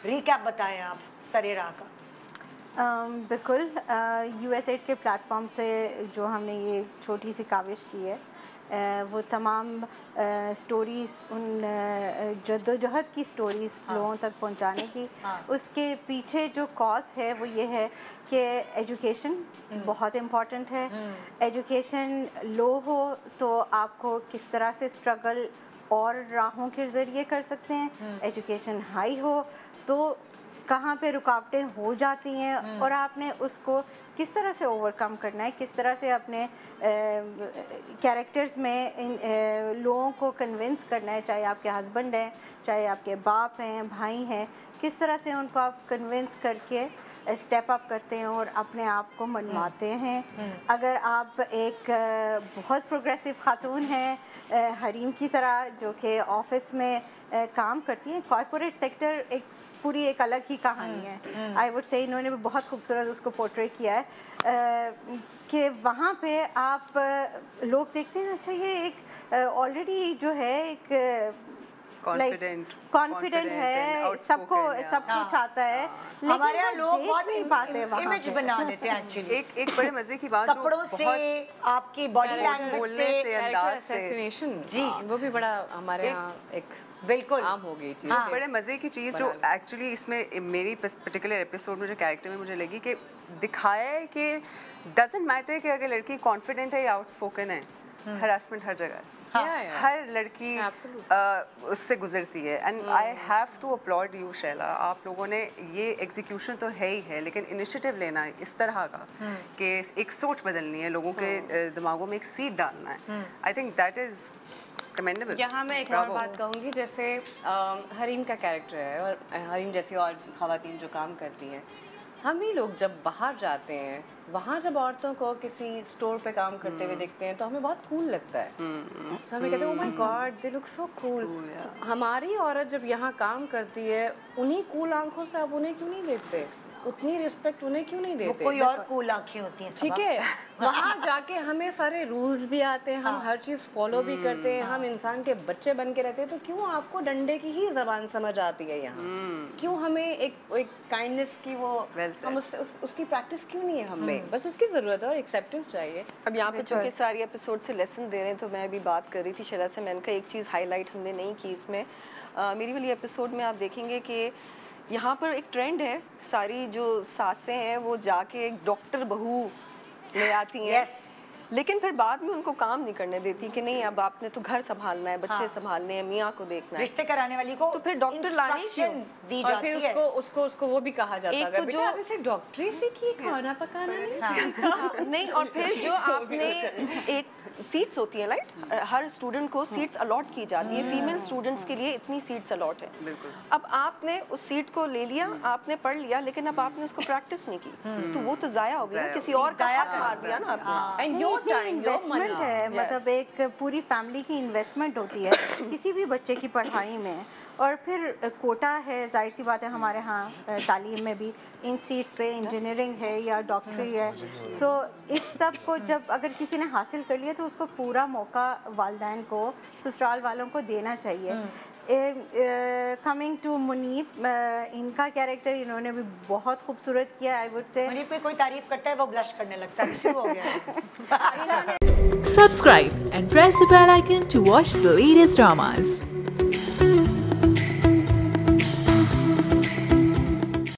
Recap बताएं आप सरे राह का। बिल्कुल, US8 के प्लेटफॉर्म से जो हमने ये छोटी सी काविश की है, वो तमाम स्टोरीज़, उन जद्दोजहद की स्टोरीज़ लोगों तक पहुंचाने की, उसके पीछे जो कॉज है वो ये है कि एजुकेशन बहुत इम्पॉर्टेंट है। एजुकेशन लो हो तो आपको किस तरह से स्ट्रगल और राहों के ज़रिए कर सकते हैं, एजुकेशन हाई हो तो कहाँ पे रुकावटें हो जाती हैं और आपने उसको किस तरह से ओवरकम करना है, किस तरह से अपने कैरेक्टर्स में लोगों को कन्विंस करना है, चाहे आपके हस्बैंड हैं, चाहे आपके बाप हैं, भाई हैं, किस तरह से उनको आप कन्विंस करके स्टेप अप करते हैं और अपने आप को मनवाते हैं। अगर आप एक बहुत प्रोग्रेसिव खातून हैं हरीम की तरह, जो कि ऑफिस में काम करती हैं, कॉर्पोरेट सेक्टर एक पूरी एक अलग ही कहानी है। आई वुड से इन्होंने भी बहुत खूबसूरत उसको पोर्ट्रे किया है कि वहाँ पे आप लोग देखते हैं, अच्छा ये एक ऑलरेडी जो है एक कॉन्फिडेंट है, सबको सब कुछ आता है, लेकिन हमारे यहाँ लोग बहुत नहीं पाते वहाँ इमेज बना लेते हैं एक्चुअली। एक बड़े मजे की बात, कपड़ों से, आपकी बॉडी लैंग्वेज से, अंदाज से जी, वो भी बड़ा हमारे यहाँ एक बिल्कुल आम हो गई चीज़। बड़े मज़े की चीज़ जो एक्चुअली इसमें मेरी पर्टिकुलर एपिसोड में जो कैरेक्टर में मुझे लगी कि दिखाया है कि डजेंट मैटर कि अगर लड़की कॉन्फिडेंट है या आउटस्पोकन है, हरासमेंट हर जगह हर लड़की उससे गुजरती है। And I have to upload you Shaila, आप लोगों ने ये एग्जीक्यूशन तो है ही है, लेकिन इनिशिएटिव लेना है इस तरह का कि एक सोच बदलनी है, लोगों के दिमागों में एक सीड डालना है। I think that is commendable. यहाँ मैं एक और बात कहूँगी, जैसे हरीम का कैरेक्टर है और हरीम जैसी और ख़वातीन जो काम करती हैं, हम ही लोग जब बाहर जाते हैं, वहाँ जब औरतों को किसी स्टोर पे काम करते हुए देखते हैं तो हमें बहुत कूल लगता है। तो हमें कहते हैं, oh my God, they look so cool. हमारी औरत जब यहाँ काम करती है, उन्हीं कूल आंखों से आप उन्हें क्यों नहीं देखते? उतनी रिस्पेक्ट उन्हें क्यों नहीं देते? कोई और कूल आंखें होती हैं, ठीक है। वहाँ जाके हमें सारे रूल्स भी आते हैं, हम हर चीज़ फॉलो भी करते हैं, हम इंसान के बच्चे बन के रहते हैं, तो क्यों आपको डंडे की ही ज़बान समझ आती है यहाँ? क्यों हमें एक काइंडनेस की वो हम उसकी प्रैक्टिस क्यों नहीं है हमें? बस उसकी ज़रूरत है और एक्सेप्टेंस चाहिए। अब यहाँ पे चूँकि सारी एपिसोड से लेसन दे रहे हैं, तो मैं भी बात कर रही थी शरा से, मैंने कहा एक चीज़ हाईलाइट हमने नहीं की इसमें। मेरी वाली एपिसोड में आप देखेंगे कि यहाँ पर एक ट्रेंड है, सारी जो सासें हैं वो जाके एक डॉक्टर बहू ले आती हैं, लेकिन फिर बाद में उनको काम नहीं करने देती कि नहीं अब आपने तो घर संभालना है, बच्चे संभालने हैं, मियाँ को देखना है, रिश्ते कराने वाली को तो फिर डॉक्टर लानी क्यों दी और जाती फिर उसको वो भी कहा जाता है, तो जो आपने डॉक्टरी सीखी, खाना पकाना नहीं। नहीं, और फिर जो आपने एक सीट्स होती हैं, राइट, हर स्टूडेंट को सीट्स अलॉट की जाती है, फीमेल स्टूडेंट्स के लिए इतनी सीट्स अलॉट है। अब आपने उस सीट को ले लिया, आपने पढ़ लिया, लेकिन अब आपने उसको प्रैक्टिस नहीं की, तो वो तो जाया हो गया, किसी और का हक मार दिया ना आपने। एंड योर टाइम, इन्वेस्टमेंट है, मतलब एक पूरी फैमिली की इन्वेस्टमेंट होती है किसी भी बच्चे की पढ़ाई में। और फिर कोटा है, जाहिर सी बात है हमारे यहाँ तालीम में भी इन सीट्स पे इंजीनियरिंग है या डॉक्टरी है। सो इस सब को जब अगर किसी ने हासिल कर लिया तो उसको पूरा मौका वालिदैन को, ससुराल वालों को देना चाहिए। कमिंग टू मुनीब, इनका कैरेक्टर इन्होंने भी बहुत खूबसूरत किया। आई वुड से मुनीब पे कोई तारीफ करता है वो ब्लश करने लगता है, शुरू हो गया है। Subscribe and press the bell icon to watch the latest dramas.